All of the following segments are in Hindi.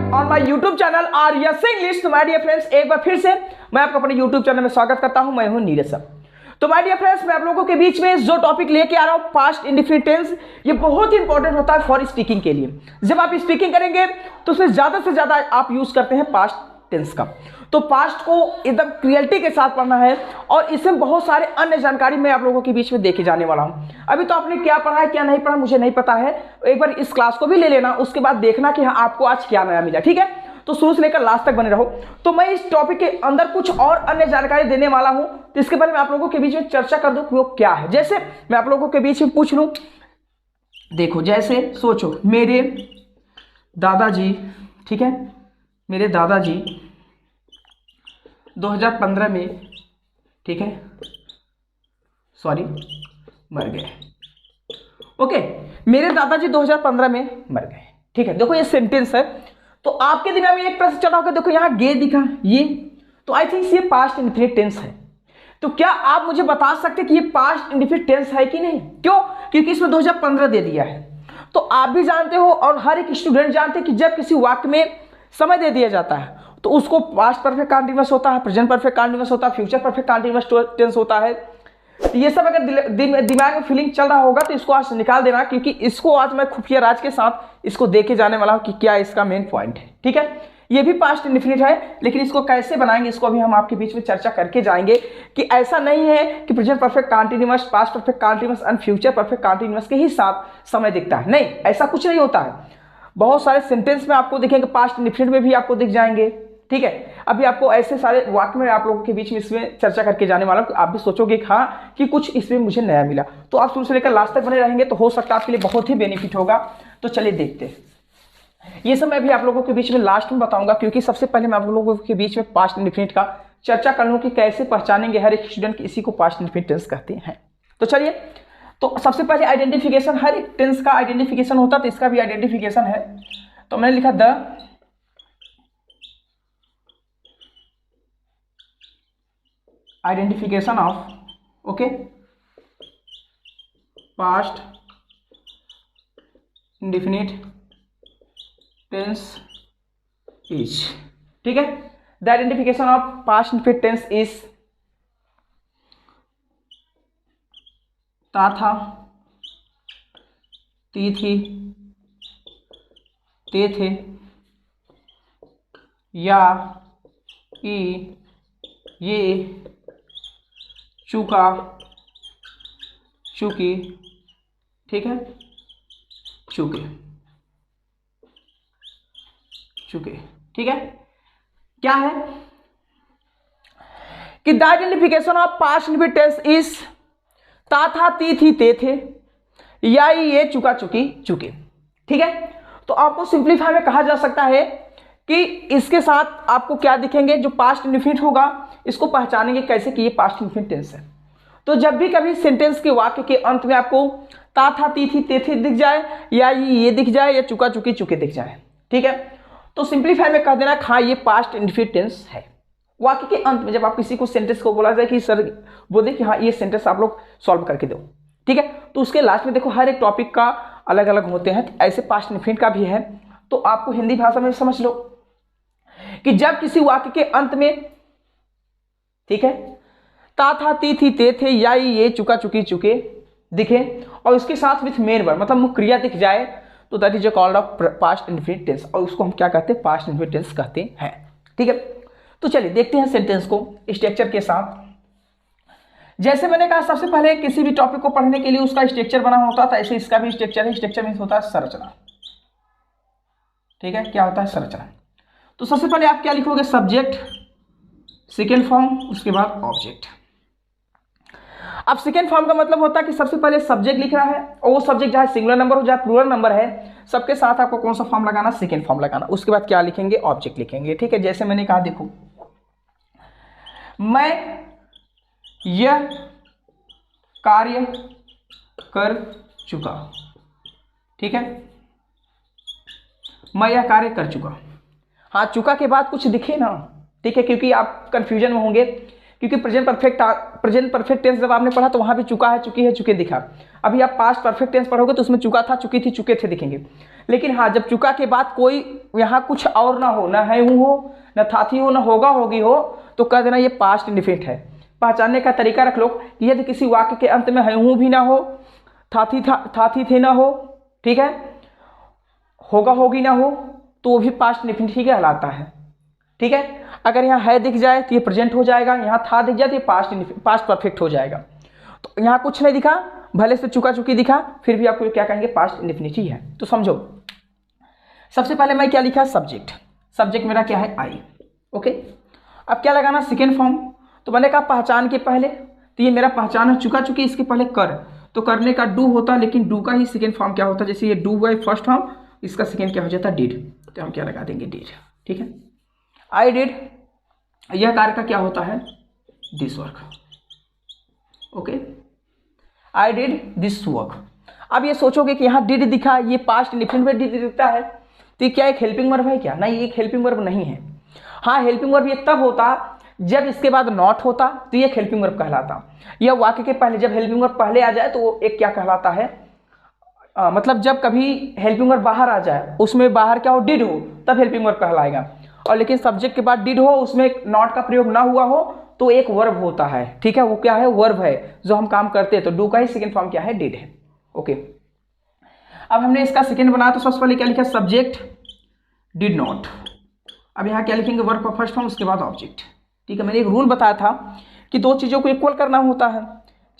On my YouTube channel Arya's English. तो माय डियर फ्रेंड्स, एक बार फिर से मैं आपको अपने यूट्यूब चैनल में स्वागत करता हूं। मैं हूं नीरज सर। तो माय डियर फ्रेंड्स, मैं आप लोगों के बीच में जो टॉपिक लेके आ रहा हूं, पास्ट इंडेफिनिट टेंस, ये बहुत ही इंपॉर्टेंट होता है फॉर स्पीकिंग के लिए। जब आप स्पीकिंग करेंगे तो उसमें ज्यादा से ज्यादा आप यूज करते हैं पास्ट टेंस का। तो पास्ट को एकदम क्लियरिटी के साथ पढ़ना है और इसमें बहुत सारे अन्य जानकारी मैं आप लोगों के बीच में देके जाने वाला हूं। अभी तो आपने क्या पढ़ा है क्या नहीं पढ़ा मुझे नहीं पता है, एक बार इस क्लास को भी ले लेना, उसके बाद देखना कि हाँ आपको आज क्या नया मिला। ठीक है, तो शुरू से लेकर लास्ट तक बने रहो। तो मैं इस टॉपिक के अंदर कुछ और अन्य जानकारी देने वाला हूं, तो इसके पहले मैं आप लोगों के बीच में चर्चा कर दूं कि वो क्या है। जैसे मैं आप लोगों के बीच में पूछ लूं, देखो जैसे सोचो मेरे दादाजी, ठीक है, मेरे दादाजी 2015 में, ठीक है, सॉरी, मर गए। ओके, मेरे दादाजी 2015 में मर गए। ठीक है, देखो ये सेंटेंस है। तो आपके दिमाग में एक प्रश्न चला होगा, देखो यहां गे दिखा, ये तो आई थिंक ये पास्ट इंडेफिनिट टेंस है। तो क्या आप मुझे बता सकते कि ये पास्ट इंडेफिनिट टेंस है कि नहीं? क्यों? क्योंकि इसमें 2015 दे दिया है। तो आप भी जानते हो और हर एक स्टूडेंट जानते हैं कि जब किसी वाक्य में समय दे दिया जाता है तो उसको पास्ट परफेक्ट कंटीन्यूअस होता है, प्रेजेंट परफेक्ट कंटीन्यूअस होता है, फ्यूचर परफेक्ट कंटीन्यूअस टेंस होता है। तो ये सब अगर दिमाग में फीलिंग चल रहा होगा तो इसको आज निकाल देना, क्योंकि इसको आज मैं खुफिया राज के साथ इसको देके जाने वाला हूं कि क्या इसका मेन पॉइंट है। ठीक है, ये भी पास्ट इंडेफिनिट है, लेकिन इसको कैसे बनाएंगे इसको अभी हम आपके बीच में चर्चा करके जाएंगे। कि ऐसा नहीं है कि present perfect continuous, past perfect continuous and future perfect continuous के ही साथ समय दिखता है, नहीं, ऐसा कुछ नहीं होता है। बहुत सारे सेंटेंस में आपको दिखेंगे, पास्ट इंडेफिनिट में भी आपको दिख जाएंगे। ठीक है, अभी आपको ऐसे सारे वाक्य में आप लोगों के बीच में इसमें चर्चा करके जाने वाला हूं कि आप भी सोचोगे हाँ कि कुछ इसमें मुझे नया मिला। तो आप शुरू से लेकर लास्ट तक बने रहेंगे तो हो सकता है आपके लिए बहुत ही बेनिफिट होगा। तो चलिए देखते हैं। ये सब मैं भी आप लोगों के बीच में लास्ट में बताऊंगा, क्योंकि सबसे पहले मैं आप लोगों के बीच में पास्ट इंडेफिनिट का चर्चा कर लूं कि कैसे पहचानेंगे हर एक स्टूडेंट की इसी को पास्ट इंडेफिनिट टेंस कहते हैं। तो चलिए, तो सबसे पहले आइडेंटिफिकेशन, हर एक टेंस का आइडेंटिफिकेशन होता है, तो इसका भी आइडेंटिफिकेशन है। तो मैंने लिखा the identification of, okay, past indefinite tense is, ठीक है, the identification of past indefinite tense is ता था, ती थी, ते थे, या, ई, ये, चूका, चूकी, ठीक है, चूके, चूके, ठीक है। क्या है कि the identification of past indefinite tense is ता था, ती थी, ते थे, या, ये, चुका, चुकी, चुके। ठीक है, तो आपको सिंप्लीफाई में कहा जा सकता है कि इसके साथ आपको क्या दिखेंगे, जो पास्ट इंडेफिनिट होगा इसको पहचानेंगे कैसे कि ये पास्ट इंडेफिनिट टेंस है। तो जब भी कभी सेंटेंस के वाक्य के अंत में आपको ता था, ती थी, ते थे दिख जाए, या ये दिख जाए, या चुका, चुकी, चुके दिख जाए, ठीक है, तो सिंप्लीफाई में कह देना हाँ ये पास्ट इंडेफिनिट टेंस है। वाक्य के अंत में जब आप किसी को सेंटेंस को बोला जाए कि सर बोले कि हाँ ये सेंटेंस आप लोग सॉल्व करके दो, ठीक है, तो उसके लास्ट में देखो हर एक टॉपिक का अलग अलग होते हैं, तो ऐसे पास्ट इंडेफिनिट का भी है। तो आपको हिंदी भाषा में समझ लो कि जब किसी वाक्य के अंत में, ठीक है, ता था, ती थी, ते थे, या, ये, चुका, चुकी, चुके दिखे और उसके साथ विथ मेन वर्ब मतलब मुख्य क्रिया दिख जाए, तो that is called of past indefinite tense, और उसको हम क्या कहते हैं, पास्ट इंडेफिनिट टेंस कहते हैं। ठीक है, तो चलिए देखते हैं सेंटेंस को स्ट्रक्चर के साथ। जैसे मैंने कहा सबसे पहले किसी भी टॉपिक को पढ़ने के लिए उसका स्ट्रक्चर बना होता था, ऐसे इसका भी स्ट्रक्चर है। स्ट्रक्चर मीन्स होता है संरचना, ठीक है, क्या होता है, संरचना। तो सबसे पहले आप क्या लिखोगे, सब्जेक्ट, सेकेंड फॉर्म, उसके बाद ऑब्जेक्ट। अब सेकेंड फॉर्म का मतलब होता है कि सबसे पहले सब्जेक्ट लिख रहा है, और वो सब्जेक्ट चाहे सिंगुलर नंबर हो चाहे प्लूरल नंबर है, सबके साथ आपको कौन सा फॉर्म लगाना, सेकेंड फॉर्म लगाना। उसके बाद क्या लिखेंगे, ऑब्जेक्ट लिखेंगे। ठीक है, जैसे मैंने कहा देखो मैं यह कार्य कर चुका, ठीक है, मैं यह कार्य कर चुका। हाँ, चुका के बाद कुछ दिखे ना, ठीक है, क्योंकि आप कंफ्यूजन में होंगे, क्योंकि प्रेजेंट परफेक्ट टेंस जब आपने पढ़ा तो वहां भी चुका है, चुकी है, चुके दिखा। अभी आप पास्ट परफेक्ट टेंस पढ़ोगे तो उसमें चुका था, चुकी थी, चुके थे दिखेंगे। लेकिन हाँ जब चुका के बाद कोई यहाँ कुछ और ना हो, ना है हूँ हो, ना था थी हो, ना होगा होगी हो, तो कह देना ये पास्ट इंडेफिनिट है। पहचानने का तरीका रख लो कि यदि किसी वाक्य के अंत में है हूँ भी ना हो, था थी थे ना हो, ठीक है, होगा होगी ना हो, तो वो भी पास्ट इंडेफिनिट ही कहलाता है। ठीक है, अगर यहाँ है दिख जाए तो ये प्रेजेंट हो जाएगा, यहाँ था दिख जाए तो ये पास्ट परफेक्ट हो जाएगा। तो यहाँ कुछ नहीं दिखा, भले से चुका चुकी दिखा, फिर भी आपको क्या कहेंगे, पास्ट इंडेफिनिट ही है। तो समझो, सबसे पहले मैं क्या लिखा, सब्जेक्ट। सब्जेक्ट मेरा क्या है, आई। ओके, अब क्या लगाना, सेकेंड फॉर्म। तो मैंने कहा पहचान के पहले, तो ये मेरा पहचान है, चुका चुकी, इसके पहले कर, तो करने का डू होता, लेकिन डू का ही सेकेंड फॉर्म क्या होता है, जैसे ये डू हुआ फर्स्ट फॉर्म, इसका सेकेंड क्या हो जाता है, डिड। तो हम क्या लगा देंगे, डिड। ठीक है, आई डिड, यह कार्य का क्या होता है, this work. Okay, I did this work. अब ये सोचोगे कि यहाँ डिड दिखा, ये पास्ट इंडेफिनिट में डिड दिखता है, तो ये क्या एक हेल्पिंग वर्ब है क्या, नहीं, एक हेल्पिंग वर्ब नहीं है। हाँ, हेल्पिंग वर्ब ये तब होता जब इसके बाद नॉट होता, तो ये हेल्पिंग वर्ब कहलाता। यह वाक्य के पहले जब हेल्पिंग वर्ब पहले आ जाए तो वो एक क्या कहलाता है, मतलब जब कभी हेल्पिंग वर्ब बाहर आ जाए, उसमें बाहर क्या हो, डिड हो, तब हेल्पिंग वर्ब कहलाएगा। और लेकिन सब्जेक्ट के बाद डिड हो, उसमें नॉट का प्रयोग ना हुआ हो, तो एक वर्ब होता है। ठीक है, वो क्या है, वर्ब है जो हम काम करते हैं। तो डू का ही सेकंड फॉर्म क्या है, डिड है। ओके, अब हमने इसका सेकंड बनाया, तो सबसे पहले क्या लिखा, सब्जेक्ट डिड नॉट। अब यहाँ क्या लिखेंगे, वर्ब का फर्स्ट फॉर्म, उसके बाद ऑब्जेक्ट। ठीक है, मैंने एक रूल बताया था कि दो चीज़ों को इक्वल करना होता है।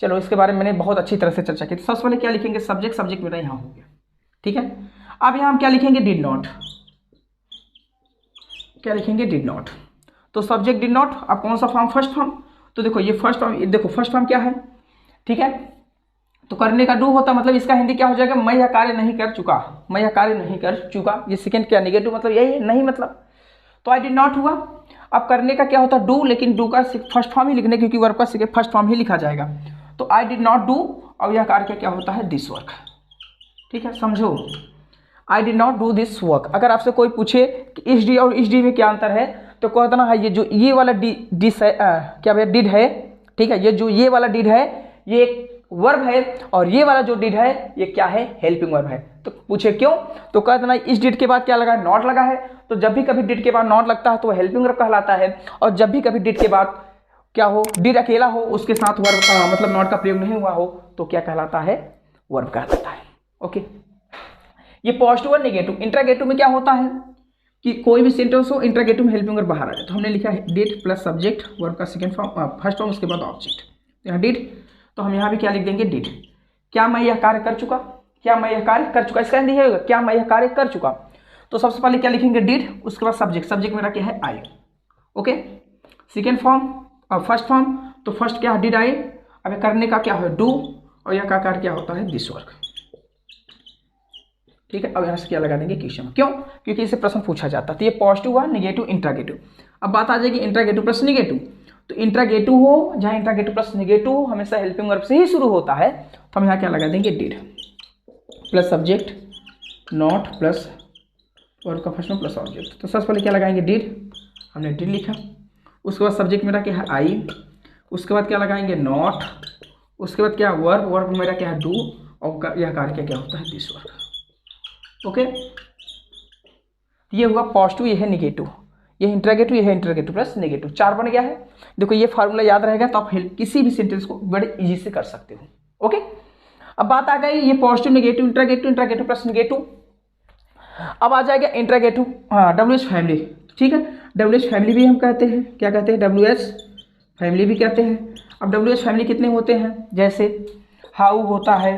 चलो, इसके बारे में मैंने बहुत अच्छी तरह से चर्चा की। तो सबसे पहले क्या लिखेंगे, सब्जेक्ट, सब्जेक्ट मेरा यहाँ हो गया। ठीक है, अब यहाँ हम क्या लिखेंगे, डिड नॉट। क्या लिखेंगे, डिड नॉट। तो सब्जेक्ट डिड नॉट, अब कौन सा फॉर्म, फर्स्ट फॉर्म। तो देखो ये फर्स्ट फॉर्म, देखो फर्स्ट फॉर्म क्या है, ठीक है, तो करने का डू होता, मतलब इसका हिंदी क्या हो जाएगा, मैं यह कार्य नहीं कर चुका, मैं यह कार्य नहीं कर चुका। ये सेकंड क्या, नेगेटिव, मतलब यही है, नहीं मतलब, तो आई डिड नॉट हुआ। अब करने का क्या होता, डू, लेकिन डू का फर्स्ट फॉर्म ही लिखने, क्योंकि वर्ब का फर्स्ट फॉर्म ही लिखा जाएगा। तो आई डिड नॉट डू, और यह कार्य क्या होता है, दिस वर्क। ठीक है, समझो, I did not do this work. अगर आपसे कोई पूछे कि इस डी और इस डी में क्या अंतर है, तो कहता ना, ये जो ये वाला डिस है, क्या भैया, डिड है। ठीक है, ये जो ये वाला डिड है ये एक वर्ब है, और ये वाला जो डिड है ये क्या है, हेल्पिंग वर्ब है। तो पूछे क्यों, तो कहता ना, इस डिड के बाद क्या लगा है, नॉट लगा है। तो जब भी कभी डिड के बाद नॉट लगता है तो वह हेल्पिंग वर्ब कहलाता है, और जब भी कभी डिड के बाद क्या हो, डिड अकेला हो, उसके साथ वर्ब मतलब नॉट का प्रयोग नहीं हुआ हो, तो क्या कहलाता है, वर्ब कहलाता है। ओके, ये पॉजिटिव और नेगेटिव। इंट्रागेटिव में क्या होता है कि कोई भी सेंटेंस हो, इंट्रागेटिव में हेल्पिंग वर्ब बाहर आ जाए। तो हमने लिखा है डिड प्लस सब्जेक्ट, वर्ब का सेकंड फॉर्म, फर्स्ट फॉर्म, उसके बाद ऑब्जेक्ट। यहाँ डिड, तो हम यहाँ भी क्या लिख देंगे, डिड। क्या मैं यह कार्य कर चुका, क्या मैं यह कार्य कर चुका, इसका हिंदी होगा, क्या मैं यह कार्य कर चुका। तो सबसे पहले क्या लिखेंगे, डिड, उसके बाद सब्जेक्ट, सब्जेक्ट मेरा क्या है, आई। ओके, सेकेंड फॉर्म और फर्स्ट फॉर्म, तो फर्स्ट क्या है, डिड आई। अब करने का क्या है, डू, और यह का कार्य क्या होता है, दिस वर्क। ठीक है, अब यहाँ से क्या लगा देंगे, क्वेश्चन। क्यों, क्योंकि इसे प्रश्न पूछा जाता है। तो ये पॉजिटिव हुआ, नेगेटिव, इंट्रागेटिव। अब बात आ जाएगी इंट्रागेटिव प्लस नेगेटिव। तो इंट्रागेटिव हो, जहाँ इंट्रागेटिव प्लस नेगेटिव हो, हमेशा हेल्पिंग वर्ब से ही शुरू होता है। तो हम यहाँ क्या लगा देंगे, did plus subject, not plus verb का फर्स्ट प्लस ऑब्जेक्ट। तो सबसे पहले क्या लगाएंगे, डिड, हमने डिड लिखा। उसके बाद सब्जेक्ट मेरा क्या है, आई। उसके बाद क्या लगाएंगे, नॉट। उसके बाद क्या, वर्ब, वर्ब मेरा क्या है, डू, और यह कार्य क्या होता है, दिस वर्क। ओके, ये हुआ पॉजिटिव, ये है निगेटिव, ये इंट्रागेटिव, ये है इंट्रागेटिव प्लस नेगेटिव। 4 बन गया है। देखो ये फार्मूला याद रहेगा तो आप किसी भी सेंटेंस को बड़े इजी से कर सकते हो। ओके, अब बात आ गई ये positive, negative, interrogative, interrogative plus negative. अब आ जाएगा इंट्रागेटिव, हाँ, WH फैमिली। ठीक है, WH फैमिली भी हम कहते हैं, क्या कहते हैं, WH फैमिली भी कहते हैं। अब WH फैमिली कितने होते हैं, जैसे हाउ होता है,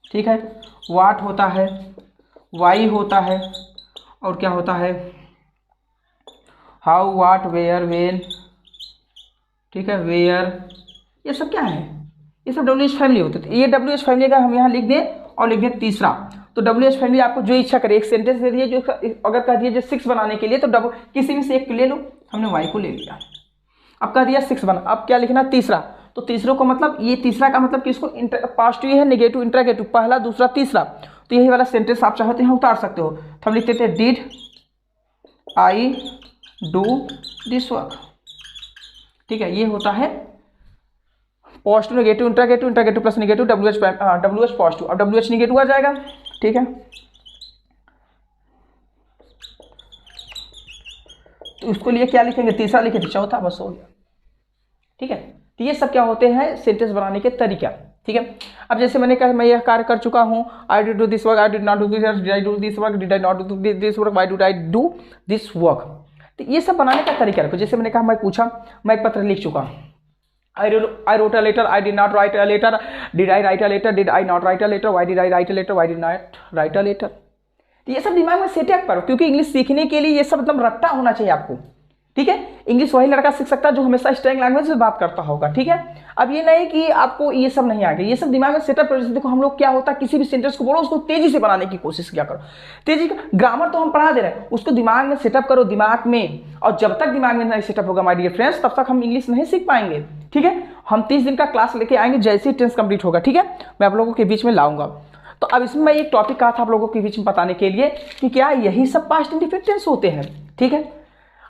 ठीक है, वाट होता है, वाई होता है, और क्या होता है, हाउ, वाट, वेयर, वेन। ठीक है, वेयर, ये सब क्या है, ये सब WH फैमिली होते थे। ये WH फैमिली अगर हम यहाँ लिख दें और लिख दें तीसरा, तो WH फैमिली आपको जो इच्छा करे, एक सेंटेंस दे दिए, जो अगर कह दिए जो 6 बनाने के लिए, तो किसी में से एक ले लो। हमने वाई को ले लिया, अब कह दिया 6 बना। अब क्या लिखना, तीसरा। तो तीसरे को मतलब, ये तीसरा का मतलब कि इसको पॉजिटिव है, नेगेटिव, इंट्रागेटिव, पहला, दूसरा, तीसरा। तो यही वाला सेंटेंस आप चाहो तो यहाँ उतार सकते हो। तो हम लिखते थे, did I do this work. ठीक है, ये होता है positive, negative, interrogative, interrogative plus negative, WH positive. अब WH नेगेटिव आ जाएगा। ठीक है, तो उसको लिए क्या लिखेंगे, तीसरा लिखेंगे, चौथा, बस हो गया। ठीक है, तो ये सब क्या होते हैं सेंटेंस बनाने के तरीका। ठीक है, अब जैसे मैंने कहा मैं यह कार्य कर चुका हूँ, I did do this work, I did not do this, did I do this work, did I not do this work, why did I do this work. तो ये सब बनाने का तरीका रखो। जैसे मैंने कहा मैं पूछा, मैं एक पत्र लिख चुका हूँ, I wrote a letter, I did not write a letter, did I write a letter, did I not write a letter, why did I write a letter, why did not write a letter। तो ये सब दिमाग में सेटअप करो, क्योंकि इंग्लिश सीखने के लिए ये सब एकदम रट्टा होना चाहिए आपको। ठीक है, इंग्लिश वही लड़का सीख सकता है जो हमेशा स्लैंग लैंग्वेज से बात करता होगा। ठीक है, अब ये नहीं कि आपको ये सब नहीं आ गया, ये सब दिमाग में सेटअप करो। देखो हम लोग क्या होता है, किसी भी सेंटेंस को बोलो उसको तेजी से बनाने की कोशिश किया करो। तेजी का ग्रामर तो हम पढ़ा दे रहे हैं, उसको दिमाग में सेटअप करो, दिमाग में। और जब तक दिमाग में नहीं सेटअप होगा माय डियर फ्रेंड्स, तब तक हम इंग्लिश नहीं सीख पाएंगे। ठीक है, हम 30 दिन का क्लास लेके आएंगे, जैसे ही टेंस कंप्लीट होगा। ठीक है, मैं आप लोगों के बीच में लाऊंगा। तो अब इसमें मैं एक टॉपिक कहा था आप लोगों के बीच में बताने के लिए कि क्या यही सब पास्ट इंडिफिनिट टेंस होते हैं। ठीक है,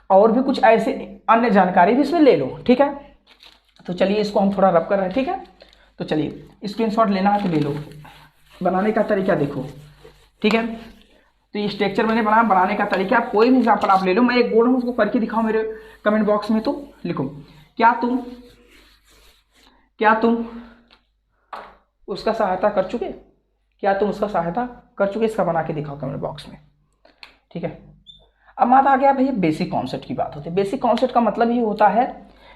और भी कुछ ऐसे अन्य जानकारी भी इसमें ले लो। ठीक है, तो चलिए इसको हम थोड़ा रब कर रहे हैं। ठीक है, तो चलिए स्क्रीनशॉट लेना है तो ले लो। बनाने का तरीका देखो। ठीक है, तो ये स्ट्रक्चर मैंने बनाने का तरीका, कोई भी एग्जाम्पल आप ले लो। मैं एक बोल रहा हूँ उसको करके दिखाओ मेरे कमेंट बॉक्स में, तो लिखो क्या तुम उसका सहायता कर चुके, क्या तुम उसका सहायता कर चुके, इसका बना के दिखाओ कमेंट बॉक्स में। ठीक है, अब बात आ गया भैया बेसिक कॉन्सेप्ट की बात होती है। बेसिक कॉन्सेप्ट का मतलब ये होता है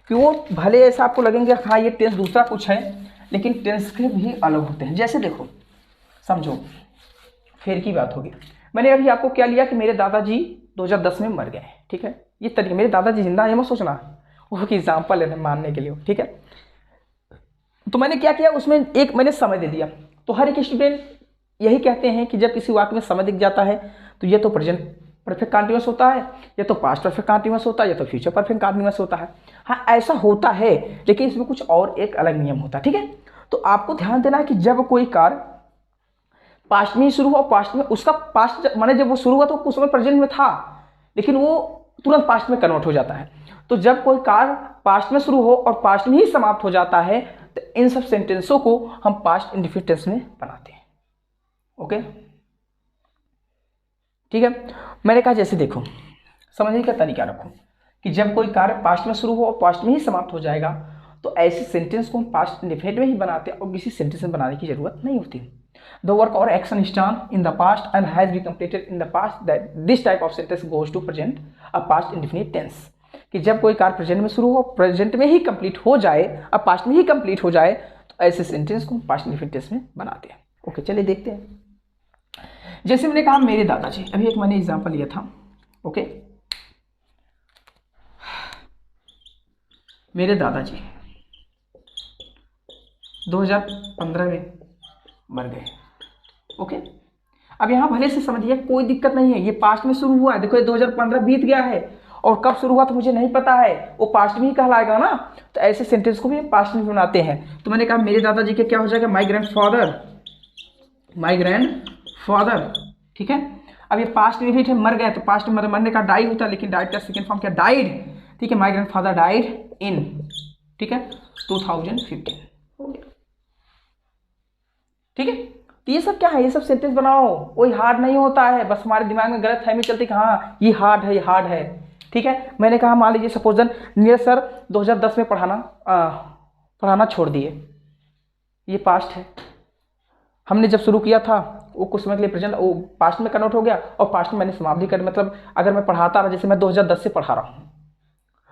कि वो भले ऐसा आपको लगेंगे हाँ ये टेंस दूसरा कुछ है, लेकिन टेंस के भी अलग होते हैं। जैसे देखो, समझो फिर की बात होगी, मैंने अभी आपको क्या लिया कि मेरे दादाजी 2010 में मर गए। ठीक है, ये तरीके, मेरे दादाजी जिंदा है मत सोचना, वो की एग्जाम्पल है मानने के लिए। ठीक है, तो मैंने क्या किया उसमें एक मैंने समय दे दिया। तो हर एक स्टूडेंट यही कहते हैं कि जब किसी वाक्य में समय दिख जाता है तो ये तो प्रेजेंट परफेक्ट कंटीन्यूअस होता है, या तो पास्ट परफेक्ट कंटीन्यूअस होता है, या तो फ्यूचर परफेक्ट कंटीन्यूअस होता है। हाँ ऐसा होता है, लेकिन इसमें कुछ और एक अलग नियम होता है। ठीक है, तो आपको ध्यान देना है कि जब कोई कार्य पास्ट में ही शुरू हुआ, पास्ट में उसका पास्ट माने जब वो शुरू हुआ तो उस समय प्रेजेंट में था, लेकिन वो तुरंत पास्ट में कन्वर्ट हो जाता है। तो जब कोई कार्य पास्ट में शुरू हो और पास्ट में ही समाप्त हो जाता है, तो इन सब सेंटेंसों को हम पास्ट इंडेफिनिट टेंस में बनाते हैं। ओके, ठीक है, मैंने कहा जैसे देखो समझने का तरीका रखो कि जब कोई कार्य पास्ट में शुरू हो और पास्ट में ही समाप्त हो जाएगा, तो ऐसे सेंटेंस को हम पास्ट इंडेफिनिट में ही बनाते हैं और किसी सेंटेंस में बनाने की जरूरत नहीं होती। द वर्क और action is done in the past and has been completed in the past, that this type of sentence goes to present a past indefinite tense. कि जब कोई कार्य प्रेजेंट में शुरू हो, प्रेजेंट में ही कंप्लीट हो जाए, अब पास्ट में ही कंप्लीट हो जाए, तो ऐसे सेंटेंस को हम पास्ट इंडेफिनिट टेंस में बनाते हैं। ओके, चलिए देखते हैं। जैसे मैंने कहा मेरे दादाजी, अभी एक मैंने एग्जांपल लिया था। ओके, मेरे दादाजी 2015 में मर गए। ओके, अब यहां भले से समझिए कोई दिक्कत नहीं है, ये पास्ट में शुरू हुआ है। देखो ये 2015 बीत गया है और कब शुरू हुआ तो मुझे नहीं पता है, वो पास्ट में ही कहलाएगा ना। तो ऐसे सेंटेंस को भी पास्ट में बनाते हैं। तो मैंने कहा मेरे दादाजी के क्या हो जाएगा, माई ग्रैंडफादर। ठीक है, अब ये पास्ट में भी थे, मर गए, तो पास्ट में मरने का डाई होता है, लेकिन डाइड का सेकंड फॉर्म क्या, डाइड। ठीक है, माई ग्रैंडफादर डाइड इन, ठीक है, 2015 हो गया। ठीक है, तो ये सब क्या है, ये सब सेंटेंस बनाओ, कोई हार्ड नहीं होता है। बस हमारे दिमाग में गलत फहमी चलती कि हाँ ये हार्ड है, ये हार्ड है। ठीक है, मैंने कहा मान लीजिए सपोजन नीरज सर 2010 में पढ़ाना छोड़ दिए, ये पास्ट है। हमने जब शुरू किया था वो कुछ समय के लिए प्रेजेंट, वो पास्ट में कन्वर्ट हो गया और पास्ट में मैंने समाप्त भी कर, मतलब अगर मैं पढ़ाता रहा, जैसे मैं 2010 से पढ़ा रहा हूँ,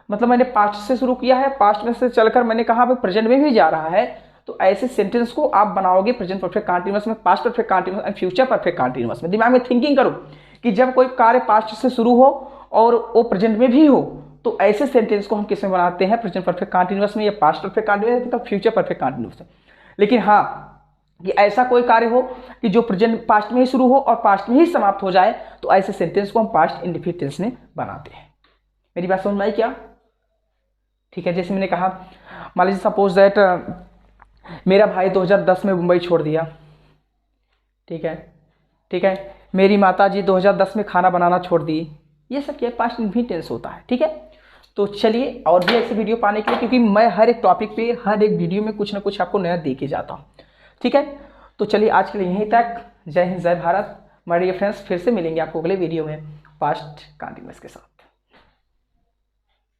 मतलब मैंने पास्ट से शुरू किया है, पास्ट में से चलकर मैंने कहा प्रेजेंट में भी जा रहा है। तो ऐसे सेंटेंस को आप बनाओगे प्रेजेंट परफेक्ट कंटीन्यूअस में, past perfect continuous and future perfect continuous में। दिमाग में थिंकिंग करो कि जब कोई कार्य पास्ट से शुरू हो और वो प्रेजेंट में भी हो, तो ऐसे सेंटेंस को हम किस में बनाते हैं, प्रेजेंट परफेक्ट कंटीन्यूअस में, या पास्ट परफेक्ट कंटीन्यूअस में, तो फ्यूचर परफेक्ट कंटीन्यूअस में। लेकिन हाँ कि ऐसा कोई कार्य हो कि जो प्रेजेंट पास्ट में ही शुरू हो और पास्ट में ही समाप्त हो जाए, तो ऐसे सेंटेंस को हम पास्ट इंडेफिनिट टेंस में बनाते हैं। मेरी बात समझ में आई क्या? ठीक है, जैसे मैंने कहा मान लीजिए सपोज दैट मेरा भाई 2010 में मुंबई छोड़ दिया। ठीक है, मेरी माता जी 2010 में खाना बनाना छोड़ दी। ये सब क्या पास्ट इंडेफिनिट टेंस होता है। ठीक है, तो चलिए और भी ऐसे वीडियो पाने के लिए, क्योंकि मैं हर एक टॉपिक पे हर एक वीडियो में कुछ ना कुछ आपको नया दे के जाता हूँ। ठीक है, तो चलिए आज के लिए यहीं तक। जय हिंद, जय भारत माय डियर फ्रेंड्स। फिर से मिलेंगे आपको अगले वीडियो में पास्ट कंटीन्यूअस के साथ।